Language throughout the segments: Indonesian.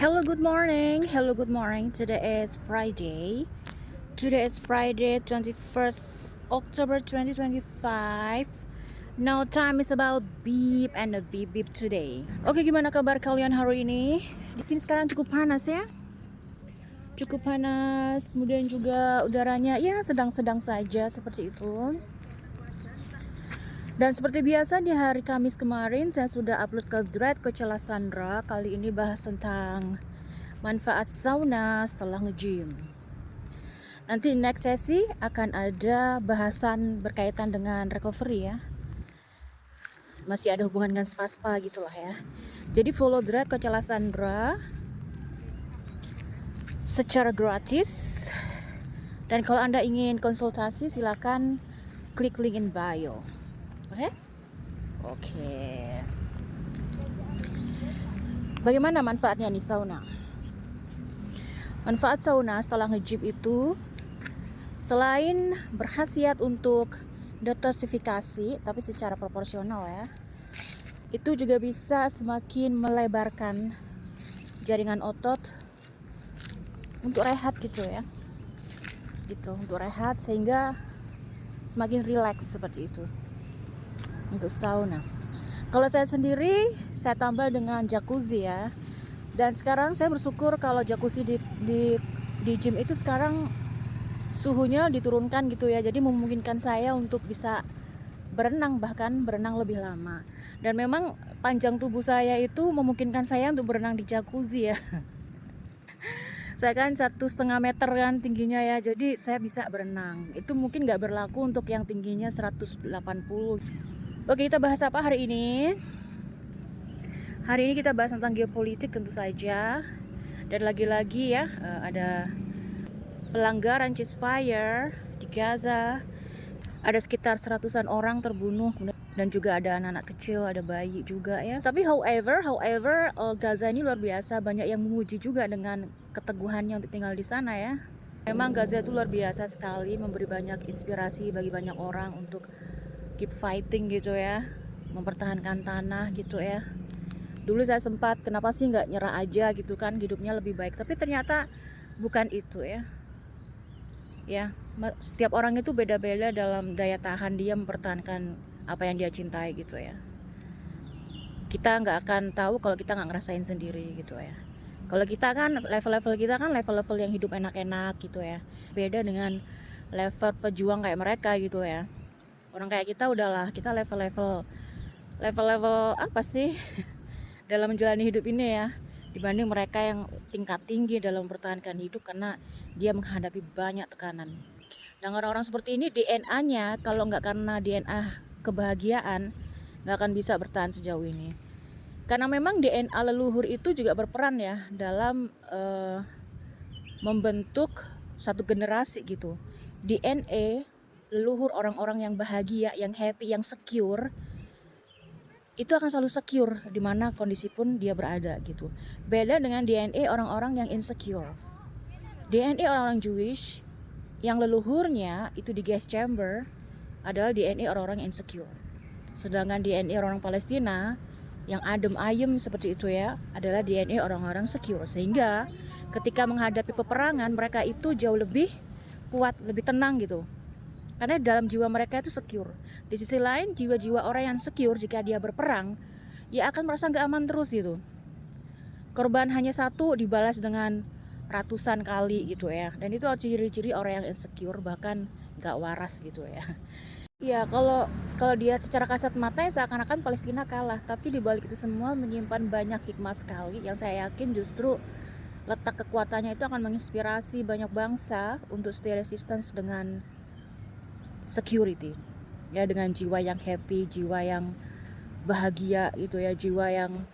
Hello, good morning. Hello, good morning. Today is Friday. Today is Friday, 21st October 2025. Now time is about beep and a beep beep today. Oke, gimana kabar kalian hari ini? Di sini sekarang cukup panas ya. Cukup panas, kemudian juga udaranya ya sedang-sedang saja seperti itu. Dan seperti biasa di hari Kamis kemarin saya sudah upload ke thread Coach Sandra. Kali ini bahas tentang manfaat sauna setelah nge-gym. Nanti next sesi akan ada bahasan berkaitan dengan recovery ya. Masih ada hubungan dengan spa-spa gitulah ya. Jadi follow thread Coach Sandra secara gratis. Dan kalau Anda ingin konsultasi silakan klik link in bio. Oke? Oke. Bagaimana manfaatnya nih sauna? Manfaat sauna setelah nge-gym itu selain berkhasiat untuk detoksifikasi, tapi secara proporsional ya, itu juga bisa semakin melebarkan jaringan otot untuk rehat gitu ya, gitu untuk rehat sehingga semakin rileks seperti itu untuk sauna. Kalau saya sendiri saya tambah dengan jacuzzi ya. Dan sekarang saya bersyukur kalau jacuzzi di gym itu sekarang suhunya diturunkan gitu ya. Jadi memungkinkan saya untuk bisa berenang, bahkan berenang lebih lama. Dan memang panjang tubuh saya itu memungkinkan saya untuk berenang di jacuzzi ya. Saya kan 1,5 meter kan tingginya ya. Jadi saya bisa berenang. Itu mungkin nggak berlaku untuk yang tingginya 180. Oke, kita bahas apa hari ini? Hari ini kita bahas tentang geopolitik tentu saja. Dan lagi-lagi ya, ada pelanggaran ceasefire di Gaza. Ada sekitar 100-an orang terbunuh dan juga ada anak-anak kecil, ada bayi juga ya. Tapi however, Gaza ini luar biasa, banyak yang memuji juga dengan keteguhannya untuk tinggal di sana ya. Memang Gaza itu luar biasa sekali, memberi banyak inspirasi bagi banyak orang untuk keep fighting gitu ya, mempertahankan tanah gitu ya. Dulu saya sempat kenapa sih nggak nyerah aja gitu kan, hidupnya lebih baik, tapi ternyata bukan itu ya. Ya, setiap orang itu beda-beda dalam daya tahan dia mempertahankan apa yang dia cintai gitu ya. Kita nggak akan tahu kalau kita nggak ngerasain sendiri gitu ya. Kalau kita kan level-level kita kan level-level yang hidup enak-enak gitu ya. Beda dengan level pejuang kayak mereka gitu ya. Orang kayak kita udahlah, kita level-level apa sih dalam menjalani hidup ini ya, dibanding mereka yang tingkat tinggi dalam mempertahankan hidup karena dia menghadapi banyak tekanan. Dan orang-orang seperti ini DNA-nya kalau nggak karena DNA kebahagiaan nggak akan bisa bertahan sejauh ini. Karena memang DNA leluhur itu juga berperan ya dalam membentuk satu generasi gitu. DNA leluhur orang-orang yang bahagia, yang happy, yang secure itu akan selalu secure di mana kondisi pun dia berada gitu. Beda dengan DNA orang-orang yang insecure. DNA orang-orang Jewish yang leluhurnya itu di gas chamber adalah DNA orang-orang insecure. Sedangkan DNA orang Palestina yang adem ayem seperti itu ya adalah DNA orang-orang secure. Sehingga ketika menghadapi peperangan mereka itu jauh lebih kuat, lebih tenang gitu. Karena dalam jiwa mereka itu secure. Di sisi lain, jiwa-jiwa orang yang secure jika dia berperang, ya akan merasa gak aman terus gitu. Korban hanya satu dibalas dengan ratusan kali gitu ya. Dan itu ciri-ciri orang yang insecure, bahkan gak waras gitu ya. Ya kalau dia secara kasat mata ya seakan-akan Palestina kalah. Tapi dibalik itu semua menyimpan banyak hikmah sekali yang saya yakin justru letak kekuatannya itu akan menginspirasi banyak bangsa untuk stay resistance dengan security ya, dengan jiwa yang happy, jiwa yang bahagia gitu ya, jiwa yang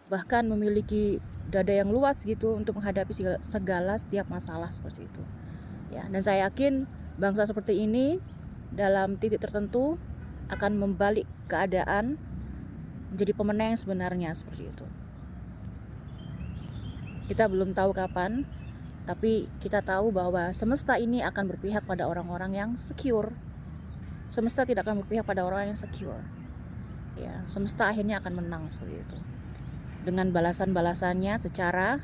bahkan memiliki dada yang luas gitu untuk menghadapi segala setiap masalah seperti itu ya. Dan saya yakin bangsa seperti ini dalam titik tertentu akan membalik keadaan menjadi pemenang sebenarnya seperti itu. Kita belum tahu kapan, tapi kita tahu bahwa semesta ini akan berpihak pada orang-orang yang secure. Semesta tidak akan berpihak pada orang yang secure. Ya, semesta akhirnya akan menang seperti itu. Dengan balasan-balasannya secara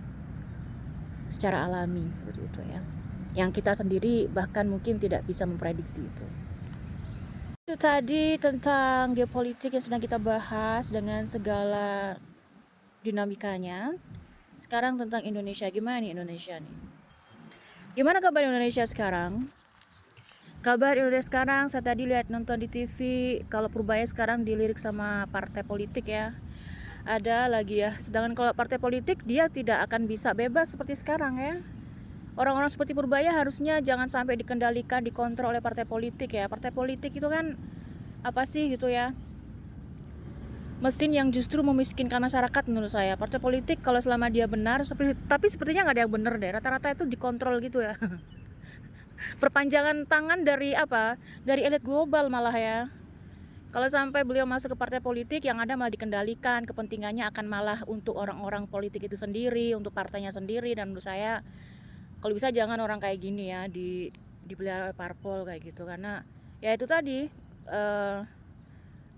secara alami seperti itu ya. Yang kita sendiri bahkan mungkin tidak bisa memprediksi itu. Itu tadi tentang geopolitik yang sedang kita bahas dengan segala dinamikanya. Sekarang tentang Indonesia. Gimana nih Indonesia nih? Gimana kabar Indonesia sekarang? Kabar Indonesia sekarang, saya tadi lihat nonton di TV, kalau Purbaya sekarang dilirik sama partai politik ya. Ada lagi ya, sedangkan kalau partai politik dia tidak akan bisa bebas seperti sekarang ya. Orang-orang seperti Purbaya harusnya jangan sampai dikendalikan, dikontrol oleh partai politik ya. Partai politik itu kan apa sih gitu ya, mesin yang justru memiskinkan masyarakat menurut saya. Partai politik kalau selama dia benar, tapi sepertinya nggak ada yang benar deh. Rata-rata itu dikontrol gitu ya. Perpanjangan tangan dari apa? Dari elit global malah ya. Kalau sampai beliau masuk ke partai politik, yang ada malah dikendalikan, kepentingannya akan malah untuk orang-orang politik itu sendiri, untuk partainya sendiri. Dan menurut saya kalau bisa jangan orang kayak gini ya dipelihara parpol kayak gitu, karena ya itu tadi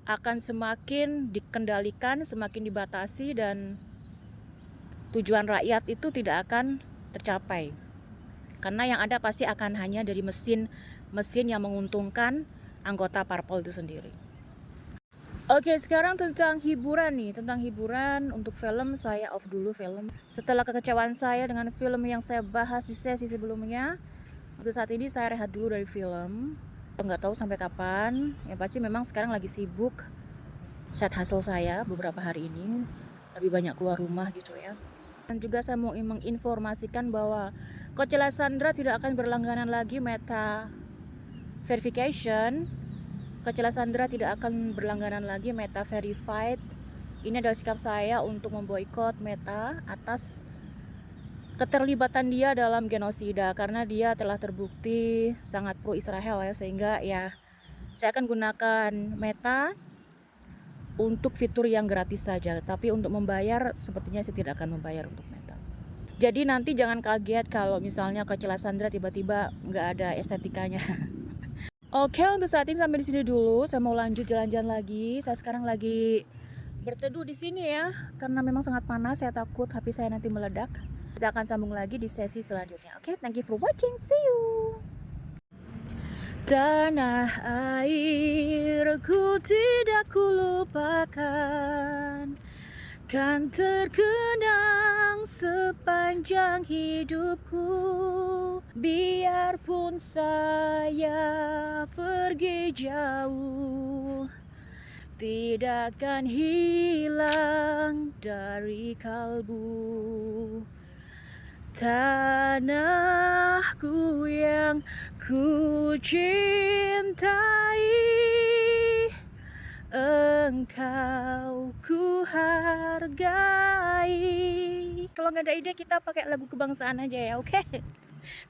akan semakin dikendalikan, semakin dibatasi, dan tujuan rakyat itu tidak akan tercapai, karena yang ada pasti akan hanya dari mesin yang menguntungkan anggota parpol itu sendiri. Oke, sekarang tentang hiburan nih, tentang hiburan untuk film. Saya off dulu film. Setelah kekecewaan saya dengan film yang saya bahas di sesi sebelumnya, untuk saat ini saya rehat dulu dari film. Nggak tahu sampai kapan. Yang pasti memang sekarang lagi sibuk side hustle saya beberapa hari ini, lebih banyak keluar rumah gitu ya. Dan juga saya mau menginformasikan bahwa Coach Sandra tidak akan berlangganan lagi Meta verification. Coach Sandra tidak akan berlangganan lagi Meta verified. Ini adalah sikap saya untuk memboikot Meta atas keterlibatan dia dalam genosida, karena dia telah terbukti sangat pro Israel ya, sehingga ya saya akan gunakan Meta untuk fitur yang gratis saja, tapi untuk membayar sepertinya saya tidak akan membayar untuk Meta. Jadi nanti jangan kaget kalau misalnya Coach Sandra tiba-tiba nggak ada estetikanya. Oke, untuk saat ini sampai di sini dulu. Saya mau lanjut jalan-jalan lagi. Saya sekarang lagi berteduh di sini ya, karena memang sangat panas. Saya takut HP saya nanti meledak. Kita akan sambung lagi di sesi selanjutnya. Oke, thank you for watching. See you. Tanah airku tidak kulupakan, kan terkenang sepanjang hidupku. Biarpun saya pergi jauh, tidak akan hilang dari kalbu. Tanahku yang ku cintai, engkau ku hargai. Kalau nggak ada ide, kita pakai lagu kebangsaan aja ya, oke?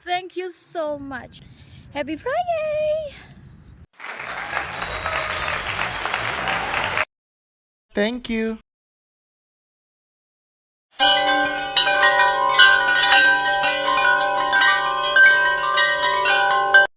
Thank you so much. Happy Friday. Thank you.